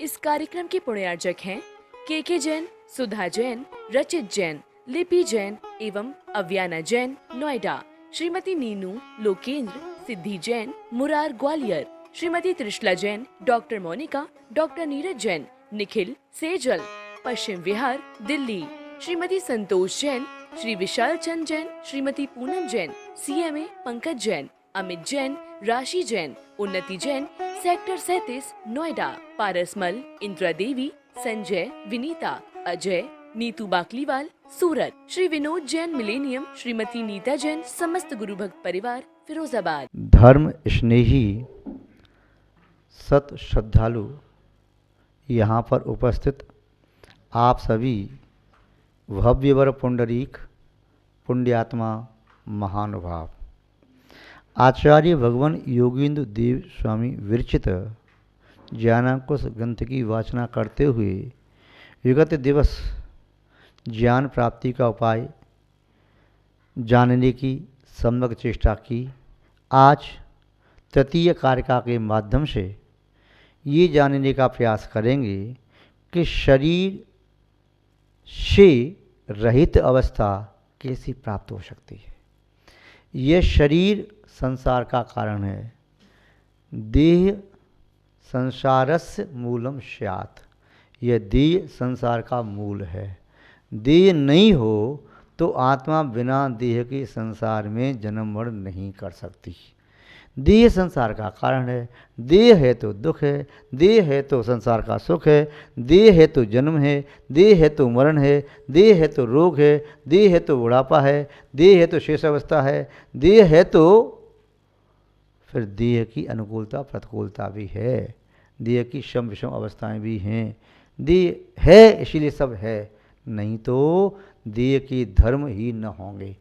इस कार्यक्रम के पुण्यार्जक हैं के जैन, सुधा जैन, रचित जैन, लिपि जैन एवं अव्याना जैन नोएडा, श्रीमती नीनू लोकेंद्र, सिद्धि Jain Murar Gwalior, Shrimati Trishala Jain, doctor Monika, doctor Neeraj Jain, Nikhil Sejal, Paschim Vihar Delhi, Shrimati Santosh Jain, Shri Vishal Chand Jain, Shrimati Poonam Jain, CMA Pankaj Jain, Amit Jain, राशि जैन, उन्नति जैन, सेक्टर 37 नोएडा, पारसमल, इंदिरा देवी, संजय, विनीता, अजय, नीतू बाकलीवाल, सूरत, श्री विनोद जैन मिलेनियम, श्रीमती नीता जैन, समस्त गुरु भक्त परिवार फिरोजाबाद। धर्म स्नेही सत श्रद्धालु यहाँ पर उपस्थित आप सभी भव्यवर पुंडरीक पुण्यात्मा महानुभाव आचार्य भगवान योगेंद्र देव स्वामी विरचित ज्ञानांकुश ग्रंथ की वाचना करते हुए विगत दिवस ज्ञान प्राप्ति का उपाय जानने की सम्यक चेष्टा की। आज तृतीय कारिका के माध्यम से ये जानने का प्रयास करेंगे कि शरीर से रहित अवस्था कैसी प्राप्त हो सकती है। यह शरीर संसार का कारण है। देह संसारस्य मूलम स्यात्, यह देह संसार का मूल है। देह नहीं हो तो आत्मा बिना देह के संसार में जन्म मरण नहीं कर सकती। देह संसार का कारण है। देह है तो दुख है, देह है तो संसार का सुख है, देह है तो जन्म है, देह है तो मरण है, देह है तो रोग है, देह है तो बुढ़ापा है, देह है तो शेष अवस्था है, देह है तो फिर देह की अनुकूलता प्रतिकूलता भी है, देह की सम विषम अवस्थाएं भी हैं। देह है इसीलिए सब है, नहीं तो देह के धर्म ही न होंगे।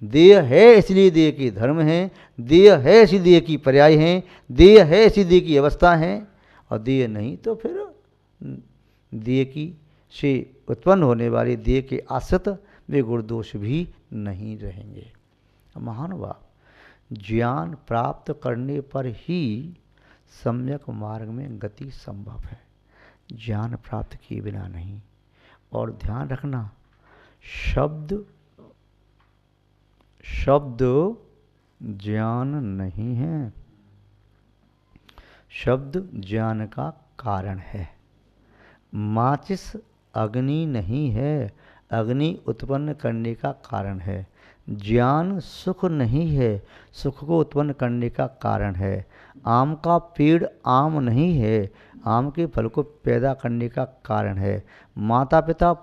देह है इसलिए देह के धर्म हैं, देह है इसलिए देह की पर्याय हैं, देह है इसलिए देह की अवस्था हैं, और देह नहीं तो फिर देह की से उत्पन्न होने वाले देह के आश्रित वे गुण दोष भी नहीं रहेंगे। महानुभाव, ज्ञान प्राप्त करने पर ही सम्यक मार्ग में गति संभव है, ज्ञान प्राप्त किए बिना नहीं। और ध्यान रखना, शब्द ज्ञान नहीं है, शब्द ज्ञान का कारण है। माचिस अग्नि नहीं है, अग्नि उत्पन्न करने का कारण है। ज्ञान सुख नहीं है, सुख को उत्पन्न करने का कारण है। आम का पेड़ आम नहीं है, आम के फल को पैदा करने का कारण है। माता पिता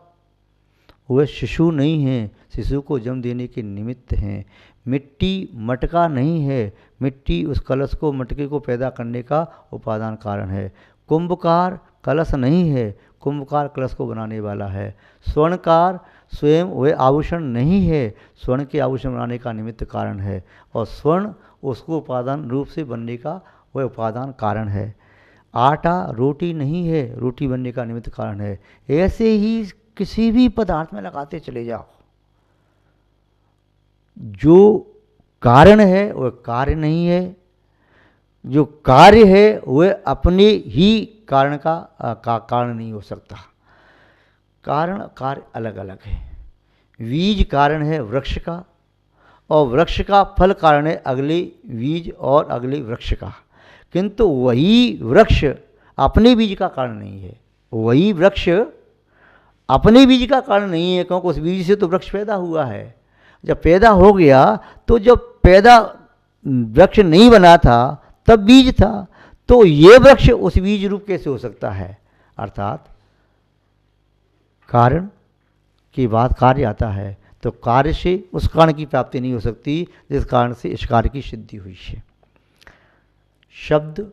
वह शिशु नहीं हैं, शिशु को जन्म देने के निमित्त हैं। मिट्टी मटका नहीं है, मिट्टी उस कलश को मटके को पैदा करने का उपादान कारण है। कुंभकार कलश नहीं है, कुंभकार कलश को बनाने वाला है। स्वर्णकार स्वयं वह आभूषण नहीं है, स्वर्ण के आभूषण बनाने का निमित्त कारण है, और स्वर्ण उसको उपादान रूप से बनने का वह उपादान कारण है। आटा रोटी नहीं है, रोटी बनने का निमित्त कारण है। ऐसे ही किसी भी पदार्थ में लगाते चले जाओ, जो कारण है वह कार्य नहीं है, जो कार्य है वह अपने ही कारण का कारण नहीं हो सकता। कारण कार्य अलग अलग है। बीज कारण है वृक्ष का, और वृक्ष का फल कारण है अगले बीज और अगले वृक्ष का, किंतु वही वृक्ष अपने बीज का कारण नहीं है। वही वृक्ष अपने बीज का कारण नहीं है, क्योंकि उस बीज से तो वृक्ष पैदा हुआ है। जब पैदा हो गया तो जब पैदा वृक्ष नहीं बना था तब बीज था, तो ये वृक्ष उस बीज रूप कैसे हो सकता है। अर्थात कारण के बाद कार्य आता है, तो कार्य से उस कारण की प्राप्ति नहीं हो सकती जिस कारण से इस कार्य की सिद्धि हुई है। शब्द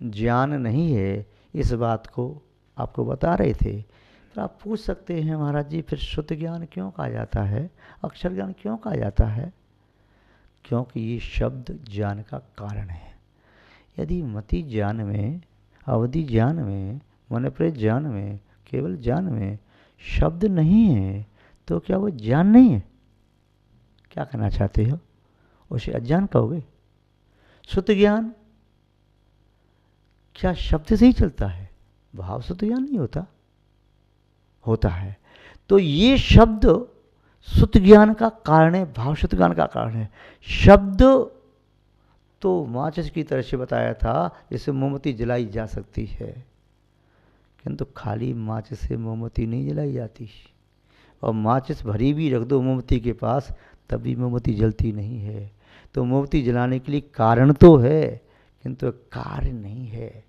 ज्ञान नहीं है, इस बात को आपको बता रहे थे। तो आप पूछ सकते हैं, महाराज जी फिर शुद्ध ज्ञान क्यों कहा जाता है, अक्षर ज्ञान क्यों कहा जाता है। क्योंकि ये शब्द ज्ञान का कारण है। यदि मति ज्ञान में, अवधि ज्ञान में, मनप्रेत ज्ञान में, केवल ज्ञान में शब्द नहीं है तो क्या वो ज्ञान नहीं है। क्या कहना चाहते हो, उसे अज्ञान कहोगे। शुद्ध ज्ञान क्या शब्द से ही चलता है। भाव शुद्ध ज्ञान नहीं होता? होता है। तो ये शब्द शुद्ध ज्ञान का कारण है, भाव शुद्ध ज्ञान का कारण है। शब्द तो माचिस की तरह से बताया था, जिससे मोमबत्ती जलाई जा सकती है, किंतु खाली माचिस से मोमबत्ती नहीं जलाई जाती। और माचिस भरी भी रख दो मोमबत्ती के पास, तभी मोमबत्ती जलती नहीं है। तो मोमबत्ती जलाने के लिए कारण तो है, किंतु कार्य नहीं है।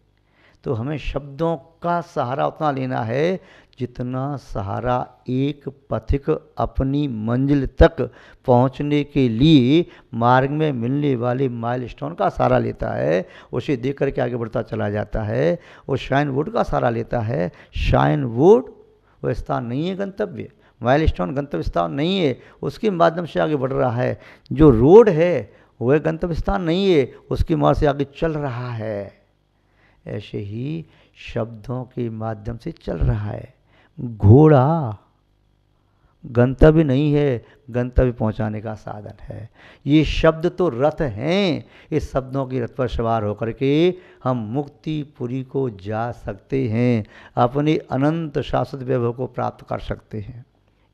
तो हमें शब्दों का सहारा उतना लेना है जितना सहारा एक पथिक अपनी मंजिल तक पहुंचने के लिए मार्ग में मिलने वाले माइलस्टोन का सहारा लेता है, उसे देख करके आगे बढ़ता चला जाता है। वो शाइन बोर्ड का सहारा लेता है। शाइन बोर्ड वो स्थान नहीं है गंतव्य, माइलस्टोन गंतव्य स्थान नहीं है, उसके माध्यम से आगे बढ़ रहा है। जो रोड है वह गंतव्य स्थान नहीं है, उसके मार्ग से आगे चल रहा है। ऐसे ही शब्दों के माध्यम से चल रहा है। घोड़ा गंतव्य नहीं है, गंतव्य पहुंचाने का साधन है। ये शब्द तो रथ हैं, इस शब्दों के रथ पर सवार होकर के हम मुक्तिपुरी को जा सकते हैं, अपने अनंत शाश्वत वैभव को प्राप्त कर सकते हैं।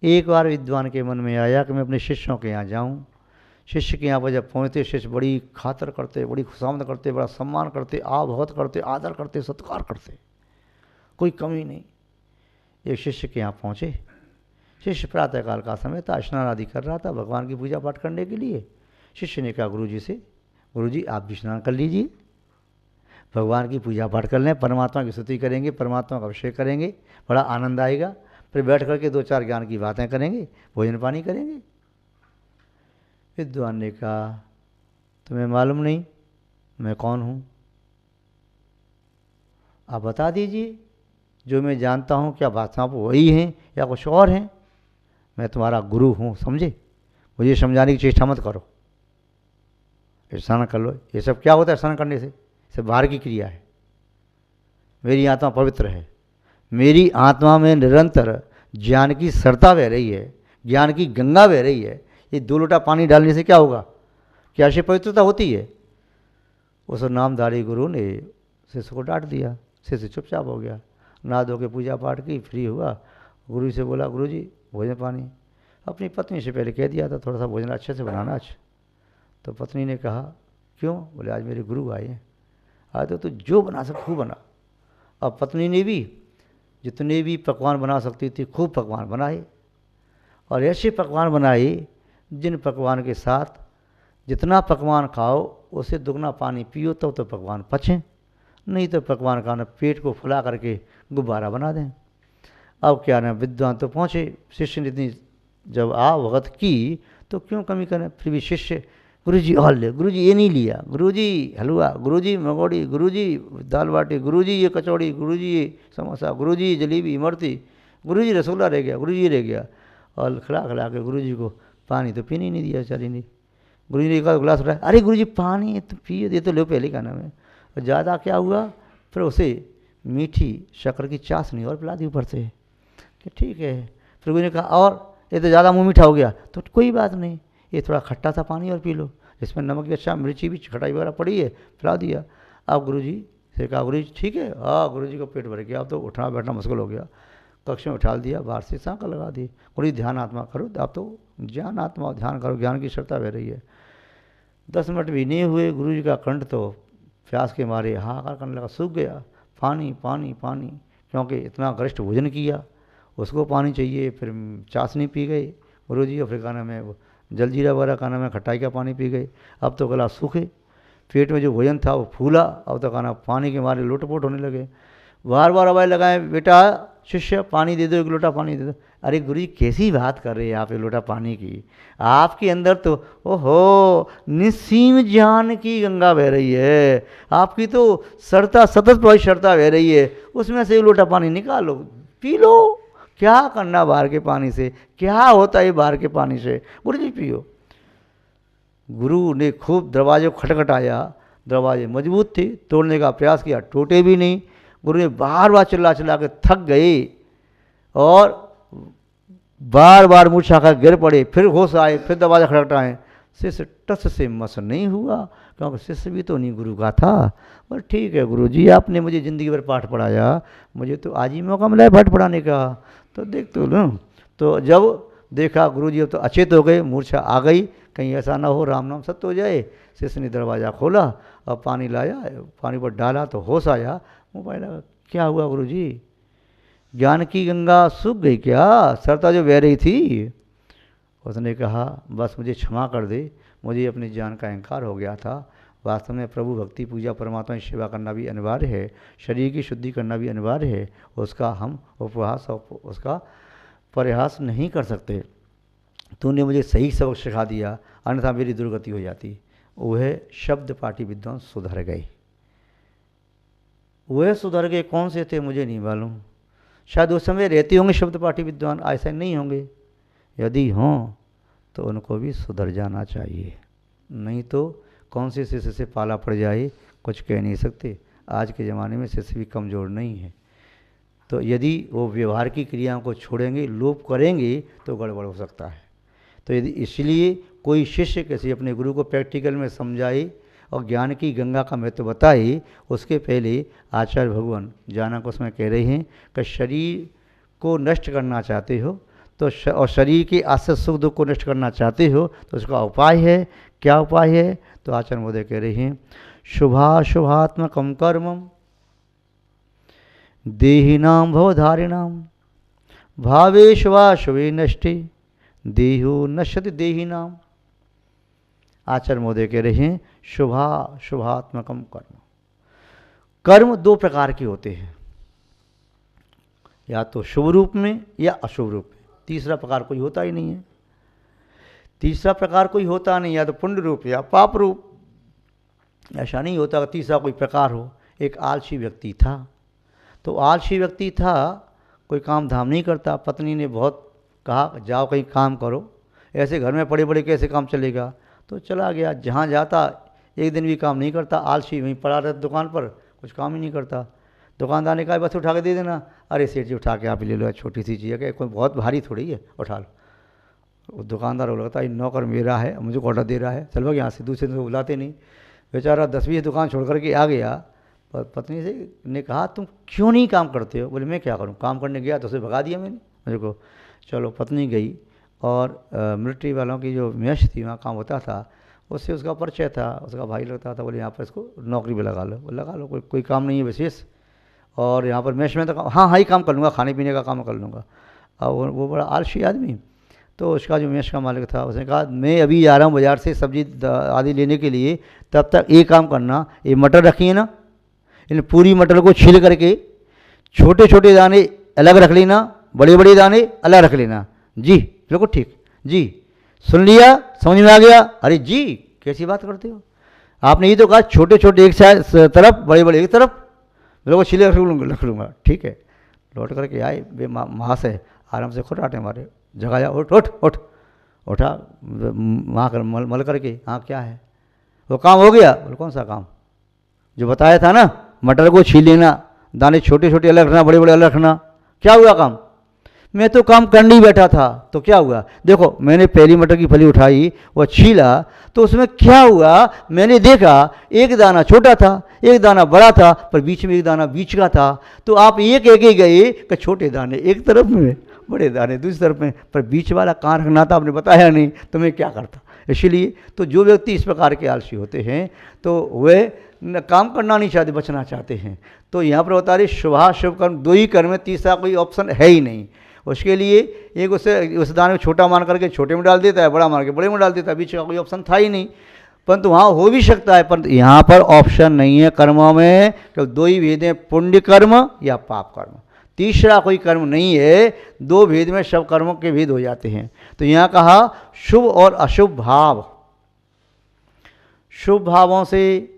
एक बार विद्वान के मन में आया कि मैं अपने शिष्यों के यहाँ जाऊँ। शिष्य के यहाँ पर जब पहुँचते, शिष्य बड़ी खातर करते, बड़ी खुशामद करते, बड़ा सम्मान करते, बहुत करते, आदर करते, सत्कार करते, कोई कमी नहीं। एक शिष्य के यहाँ पहुँचे। शिष्य प्रातःकाल का समय था, स्नान आदि कर रहा था भगवान की पूजा पाठ करने के लिए। शिष्य ने कहा गुरुजी से, गुरुजी आप भी स्नान कर लीजिए, भगवान की पूजा पाठ कर लें, परमात्मा की स्तुति करेंगे, परमात्मा का अभिषेक करेंगे, बड़ा आनंद आएगा। फिर बैठ करके दो चार ज्ञान की बातें करेंगे, भोजन पानी करेंगे। विद्वान ने कहा तुम्हें मालूम नहीं मैं कौन हूँ? आप बता दीजिए, जो मैं जानता हूँ क्या बात आप वही हैं या कुछ और हैं? मैं तुम्हारा गुरु हूँ, समझे? मुझे समझाने की चेष्टा मत करो। स्नान कर लो। ये सब क्या होता है स्नान करने से? सब बाहर की क्रिया है। मेरी आत्मा पवित्र है, मेरी आत्मा में निरंतर ज्ञान की सरता बह रही है, ज्ञान की गंगा बह रही है। ये 2 लोटा पानी डालने से क्या होगा? क्या से पवित्रता होती है? उस नामधारी गुरु ने शिष्य को डांट दिया। शिष्य चुपचाप हो गया, नहा धो के पूजा पाठ की, फ्री हुआ। गुरु से बोला गुरुजी भोजन पानी। अपनी पत्नी से पहले कह दिया था थोड़ा सा भोजन अच्छे से बनाना आज। तो पत्नी ने कहा क्यों? बोले आज मेरे गुरु आए हैं, आज तो तू जो बना सक खूब बना। अब पत्नी ने भी जितने भी पकवान बना सकती थी खूब पकवान बनाए, और ऐसे पकवान बनाए जिन पकवान के साथ जितना पकवान खाओ उससे दुगना पानी पियो तो पकवान पचें, नहीं तो पकवान खाना पेट को फुला करके गुब्बारा बना दें। अब क्या ना, विद्वान तो पहुँचे, शिष्य ने इतनी जब वक्त की तो क्यों कमी करें। फिर भी शिष्य गुरुजी और ले, गुरुजी ये नहीं लिया, गुरुजी हलवा, गुरुजी मंगोड़ी, गुरुजी दाल बाटी, गुरुजी ये कचौड़ी, गुरुजी ये समोसा, गुरुजी जलेबी इमरती, गुरुजी रसगुल्ला रह गया, गुरुजी रह गया। और खिला खिला के गुरुजी को पानी तो पीने ही नहीं दिया बेचारी ने। गुरुजी ने कहा गिलास उठाया, अरे गुरुजी पानी तो पिए, ये तो लो पहले का नाम है। और ज़्यादा क्या हुआ, फिर उसे मीठी शक्कर की चाशनी और पिला दी ऊपर से कि ठीक है। फिर गुरुजी ने कहा और ये तो ज़्यादा मुँह मीठा हो गया, तो कोई बात नहीं, ये थोड़ा खट्टा सा पानी और पी लो, इसमें नमक भी अच्छा, मिर्ची भी, खटाई वगैरह पड़ी है, पिला दिया। अब गुरुजी से कहा गुरुजी ठीक है। हाँ, गुरुजी को पेट भर गया, अब तो उठना बैठना मुश्किल हो गया। कक्ष में उठा दिया, बाहर से सांकल लगा दी, गुरुजी ध्यान आत्मा करो। आप तो ज्ञान आत्मा ध्यान करो, ज्ञान की श्रद्धा बह रही है। 10 मिनट भी नहीं हुए, गुरुजी का कंठ तो प्यास के मारे हाहाकार करने लगा, सूख गया। पानी पानी पानी, क्योंकि इतना गरिष्ठ भोजन किया, उसको पानी चाहिए। फिर चाशनी पी गई गुरुजी, और फिर खाने में जलजीरा वगैरह खाना में खटाई का पानी पी गई। अब तो गला सूखे, पेट में जो भोजन था वो फूला, अब तो खाना पानी के मारे लोटपोट होने लगे। बार बार आवाज़ लगाए, बेटा शिष्य पानी दे दो, 1 लोटा पानी दे दो। अरे गुरुजी कैसी बात कर रहे हैं आप 1 लोटा पानी की? आपके अंदर तो ओहो निस्सीम ज्ञान की गंगा बह रही है, आपकी तो सरता सतत प्रवाही सरता बह रही है, उसमें से 1 लोटा पानी निकालो, पी लो। क्या करना बाहर के पानी से? क्या होता है बाहर के पानी से? गुरुजी पियो। गुरु ने खूब दरवाजे को खटखटाया, दरवाजे मजबूत थे, तोड़ने का प्रयास किया, टूटे भी नहीं। गुरु ने बार बार चिल्ला चिल्ला के थक गए और बार बार मूर्छा कर गिर पड़े। फिर होश आए, फिर दरवाजा खटखटाए, शिष्य टस से मस नहीं हुआ। क्योंकि शिष्य भी तो नहीं गुरु का था। बोले ठीक है गुरु जी, आपने मुझे ज़िंदगी भर पाठ पढ़ाया, मुझे तो आज ही मौका मिला है पाठ पढ़ाने का, तो देख तो लो। तो जब देखा गुरु जी तो अचेत हो गए, मूर्छा आ गई, कहीं ऐसा ना हो राम नाम सत्य हो जाए। शिष्य ने दरवाज़ा खोला और पानी लाया, पानी पर डाला तो होश आया। मोबाइल लगा, क्या हुआ गुरु जी? ज्ञान की गंगा सूख गई क्या? सरता जो बह रही थी। उसने कहा बस मुझे क्षमा कर दे, मुझे अपने ज्ञान का अहंकार हो गया था। वास्तव में प्रभु भक्ति पूजा परमात्मा की सेवा करना भी अनिवार्य है, शरीर की शुद्धि करना भी अनिवार्य है, उसका हम उपहास और उसका प्रयास नहीं कर सकते। तूने मुझे सही सबक सिखा दिया, अन्यथा मेरी दुर्गति हो जाती। वह शब्द पाठी विद्वान सुधर गए। वह सुधर गए कौन से थे मुझे नहीं मालूम, शायद उस समय रहते होंगे शब्द पाठी विद्वान, ऐसे नहीं होंगे। यदि हों तो उनको भी सुधर जाना चाहिए, नहीं तो कौन से शिष्य से पाला पड़ जाए कुछ कह नहीं सकते। आज के ज़माने में शिष्य भी कमज़ोर नहीं है, तो यदि वो व्यवहार की क्रियाओं को छोड़ेंगे, लोप करेंगे तो गड़बड़ हो सकता है। तो यदि इसलिए कोई शिष्य किसी अपने गुरु को प्रैक्टिकल में समझाए और ज्ञान की गंगा का महत्व बताए, उसके पहले आचार्य भगवान जानक उसमें कह रहे हैं कि शरीर को नष्ट करना चाहते हो तो और शरीर के आश्रय सुख दुख को नष्ट करना चाहते हो तो उसका उपाय है। क्या उपाय है? तो आचार्य महोदय कह रहे हैं शुभाशुभात्मकम कर्मम देहिनाम भवधारिणाम भावे शुभाशुभे नष्टे देहो नश्यति देहिनाम। आचार्य महोदय कह रहे हैं शुभात्मकम कर्म। कर्म दो प्रकार के होते हैं, या तो शुभ रूप में या अशुभ रूप में, तीसरा प्रकार कोई होता ही नहीं है। तीसरा प्रकार कोई होता नहीं, या तो पुण्य रूप या पाप रूप, ऐसा नहीं होता कि तीसरा कोई प्रकार हो। एक आलसी व्यक्ति था, तो आलसी व्यक्ति था, कोई काम धाम नहीं करता। पत्नी ने बहुत कहा जाओ कहीं काम करो, ऐसे घर में पड़े पड़े कैसे काम चलेगा, तो चला गया। जहाँ जाता एक दिन भी काम नहीं करता, आलसी वहीं पड़ा रहता दुकान पर, कुछ काम ही नहीं करता। दुकानदार ने कहा बस उठा के दे देना। अरे सेठ जी उठा के आप ले लो, छोटी सी चीज़ है, कोई बहुत भारी थोड़ी है, उठा लो। वो दुकानदार को लगता है नौकर मेरा है, मुझे ऑर्डर दे रहा है, चल भाग यहाँ से, दूसरे दिन बुलाते नहीं। बेचारा 10-20 दुकान छोड़ करके आ गया। पर पत्नी से ने कहा तुम क्यों नहीं काम करते हो? बोले मैं क्या करूँ, काम करने गया तो उसे भगा दिया मैंने मुझे को। चलो पत्नी गई और मिलिट्री वालों की जो मेस थी वहाँ काम होता था, उससे उसका परिचय था, उसका भाई लगता था। बोले यहाँ पर इसको नौकरी में लगा लो। लगा लो, कोई काम नहीं है विशेष, और यहाँ पर मेस में तो हाँ ही काम कर लूँगा, खाने पीने का काम कर लूँगा। और वो बड़ा आलसी आदमी, तो उसका जो मेस का मालिक था उसने कहा मैं अभी जा रहा हूँ बाज़ार से सब्जी आदि लेने के लिए, तब तक एक काम करना, ये मटर रखी है ना, इन पूरी मटर को छील करके छोटे छोटे दाने अलग रख लेना, बड़े बड़े दाने अलग रख लेना। जी बिल्कुल ठीक जी, सुन लिया, समझ में आ गया? अरे जी कैसी बात करते हो, आपने ये तो कहा छोटे छोटे एक तरफ, बड़े बड़े एक तरफ, बिल्कुल छीले रख लूँगा। ठीक है, लौट करके आए, बे माँ से आराम से खुराटे मारे, जगाया, उठ उठ उठ, उठा वहाँ कर मल करके, हाँ क्या है? वो काम हो गया? बोले कौन सा काम? जो बताया था ना, मटर को छील लेना, दाने छोटे छोटे अलग रखना, बड़े बड़े अलग रखना। क्या हुआ काम? मैं तो काम करने ही बैठा था, तो क्या हुआ? देखो मैंने पहली मटर की फली उठाई, वह छीला, तो उसमें क्या हुआ? मैंने देखा एक दाना छोटा था, एक दाना बड़ा था, पर बीच में एक दाना बीच का था। तो आप ये कह के गए कि छोटे दाने एक तरफ में, बड़े दाने दूसरी तरफ में, पर बीच वाला कहाँ रखना था आपने बताया नहीं, तो मैं क्या करता? इसीलिए तो जो व्यक्ति इस प्रकार के आलसी होते हैं तो वे काम करना नहीं चाहते, बचना चाहते हैं। तो यहाँ पर बता रहे शुभाशुभ कर्म दो ही कर्म है, तीसरा कोई ऑप्शन है ही नहीं। उसके लिए एक उस दाने को छोटा मान करके छोटे में डाल देता है, बड़ा मान के बड़े में डाल देता है, बीच का कोई ऑप्शन था ही नहीं। परंतु वहाँ हो भी सकता है, परंतु यहाँ पर ऑप्शन नहीं है कर्मों में, केवल दो ही भेद हैं, पुण्य कर्म या पाप कर्म, तीसरा कोई कर्म नहीं है। दो भेद में सब कर्मों के भेद हो जाते हैं। तो यहाँ कहा शुभ और अशुभ भाव, शुभ भावों से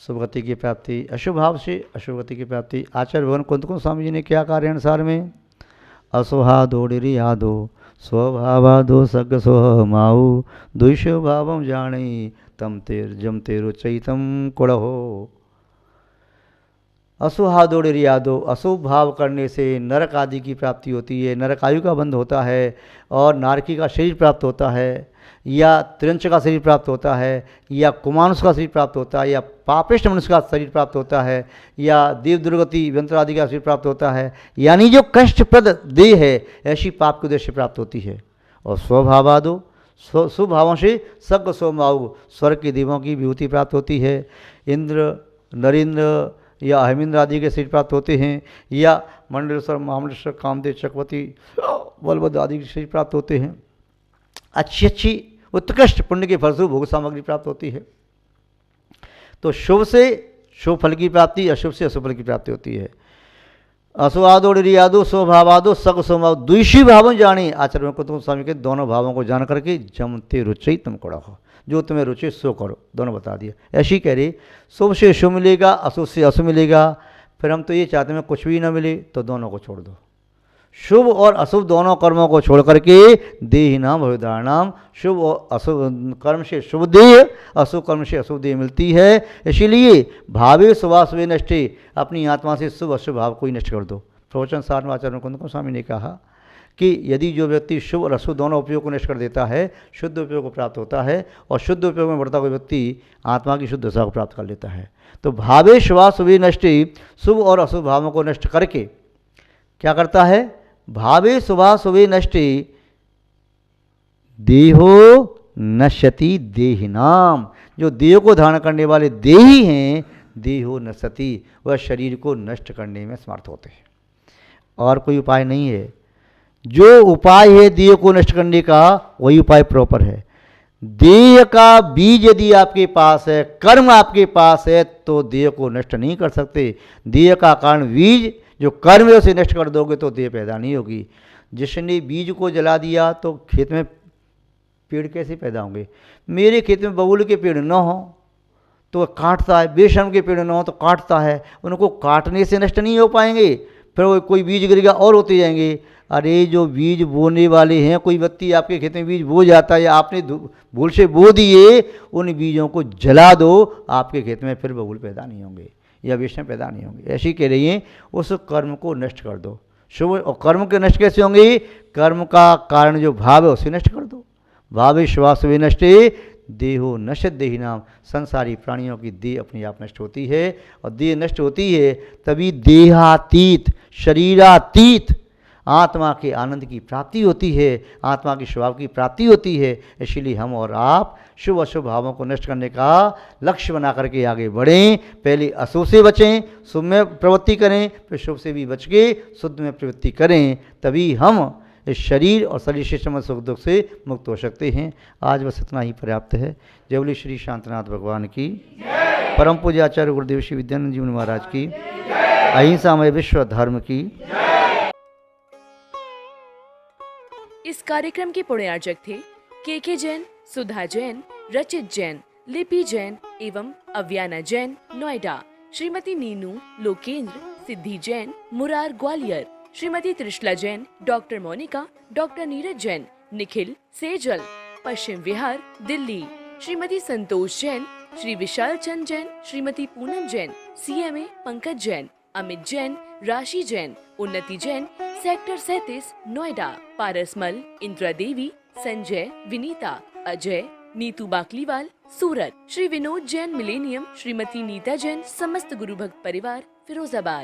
शुभ गति की प्राप्ति, अशुभ भाव से अशुभ गति की प्राप्ति। आचार्य भगवान कुंत स्वामी जी ने क्या कार्य अनुसार में असुहादो यादो स्वभावादो सग स्वमाऊ दुष्य भावम जाने तम तेर जम तेरो चैतम कुड़हो। असुहादोड़ियादो, अशुभ भाव करने से नरक आदि की प्राप्ति होती है, नरक आयु का बंध होता है और नारकी का शरीर प्राप्त होता है, या त्रिंच का शरीर प्राप्त होता है, या कुमानुष का शरीर प्राप्त होता है, या पापिष्ट मनुष्य का शरीर प्राप्त होता है, या देव दुर्गति यंत्र आदि का शरीर प्राप्त होता है। यानी जो कष्टप्रद देह है ऐसी पाप के उद्देश्य प्राप्त होती है। और स्वभावादो, शुभ भावों से सग सोमाऊ, स्वर्ग के देवों की विभूति प्राप्त होती है। इंद्र, नरेंद्र या अहमिंद्र आदि के शरीर प्राप्त होते हैं, या मंडलेश्वर, महामंडलेश्वर, कामदेव, चक्रवर्ती, बलभद्र आदि के शरीर प्राप्त होते हैं। अच्छी अच्छी उत्कृष्ट पुण्य के फलस्वरूप भोग सामग्री प्राप्त होती है। तो शुभ से शुभ फल की प्राप्ति, अशुभ से अशुभ फल की प्राप्ति होती है। असुआदो रियादो स्वभावादो सग स्वभाव द्विषी भावों जाने, आचार्य कुतुब स्वामी के दोनों भावों को जान करके जमते रुचि तुम करो हो, जो तुम्हें रुचि सो करो, दोनों बता दिया। ऐसी कह रही शुभ से शुभ मिलेगा, अशुभ से अशुभ मिलेगा। फिर हम तो ये चाहते हैं कुछ भी ना मिले तो दोनों को छोड़ दो। शुभ और अशुभ दोनों कर्मों को छोड़ करके देह नाम भविदारणाम, शुभ और अशुभ कर्म से शुभ देह, अशुभ कर्म से अशुभ देह मिलती है। इसीलिए भावे शुभाशुभे नष्टे, अपनी आत्मा से शुभ अशुभ भाव को ही नष्ट कर दो। प्रवचन सार में आचार्य कुंद स्वामी ने कहा कि यदि जो व्यक्ति शुभ और अशुभ दोनों उपयोग को नष्ट कर देता है, शुद्ध उपयोग को प्राप्त होता है, और शुद्ध उपयोग में बढ़ता हुआ व्यक्ति आत्मा की शुद्ध दशा को प्राप्त कर लेता है। तो भावे शुभाशुभे नष्टे, शुभ और अशुभ भावों को नष्ट करके क्या करता है? भावे शुभाशुभे नष्टे देहो नश्यति देहिनाम, जो देह को धारण करने वाले देही हैं, देहो नश्यति, वह शरीर को नष्ट करने में समर्थ होते हैं। और कोई उपाय नहीं है। जो उपाय है देह को नष्ट करने का, वही उपाय प्रॉपर है। देह का बीज यदि आपके पास है, कर्म आपके पास है, तो देह को नष्ट नहीं कर सकते। देह का कारण बीज, जो कर्म है उसे नष्ट कर दोगे तो देह पैदा नहीं होगी। जिसने बीज को जला दिया तो खेत में पेड़ कैसे पैदा होंगे? मेरे खेत में बबूल के पेड़ न हो तो वह काटता है, बेशर्म के पेड़ न हो तो काटता है। उनको काटने से नष्ट नहीं हो पाएंगे, फिर वो कोई बीज गिरेगा और होते जाएंगे। अरे जो बीज बोने वाले हैं, कोई व्यक्ति आपके खेत में बीज बो जाता है या आपने भूल से बो दिए, उन बीजों को जला दो, आपके खेत में फिर बबूल पैदा नहीं होंगे या बेशर्म पैदा नहीं होंगे। ऐसी कह रही हैं, उस कर्म को नष्ट कर दो। शुभ और कर्म के नष्ट कैसे होंगे? कर्म का कारण जो भाव है उसे नष्ट कर दो। भावे शुभाशुभे नष्टे देहो नश्यत देही नाम, संसारी प्राणियों की देह अपने आप नष्ट होती है। और देह नष्ट होती है तभी देहातीत, शरीरातीत आत्मा के आनंद की प्राप्ति होती है, आत्मा के स्वभाव की प्राप्ति होती है। इसीलिए हम और आप शुभ अशुभ भावों को नष्ट करने का लक्ष्य बना करके आगे बढ़ें। पहले अशुभ से बचें, शुभ में प्रवृत्ति करें, फिर शुभ से भी बच के शुद्ध में प्रवृत्ति करें, तभी हम इस शरीर और शरीर से संबंधित सुख दुख से मुक्त हो सकते हैं। आज बस इतना ही पर्याप्त है। जय बोले श्री शांतनाथ भगवान की, परम पूज्य आचार्य गुरुदेव श्री विद्यानंद जी महाराज की, अहिंसामय विश्व धर्म की। इस कार्यक्रम के पुण्यार्जक थे के जैन, सुधा जैन, रचित जैन, लिपि जैन एवं अव्याना जैन, नोएडा। श्रीमती नीनू लोकेंद्र, सिद्धि Jain, Murar Gwalior. Shrimati Trishala Jain, doctor Monika, doctor Neeraj Jain, Nikhil Sejal, Paschim Vihar, Delhi. Shrimati Santosh Jain, Shri Vishal Chand Jain, Shrimati Poonam Jain, CMA Pankaj Jain, Amit Jain, राशि जैन, उन्नति जैन, सेक्टर 37, नोएडा। पारसमल, इंदिरा देवी, संजय, विनीता, अजय, नीतू बाकलीवाल, सूरत। श्री विनोद जैन, मिलेनियम। श्रीमती नीता जैन, समस्त गुरु भक्त परिवार, फिरोजाबाद।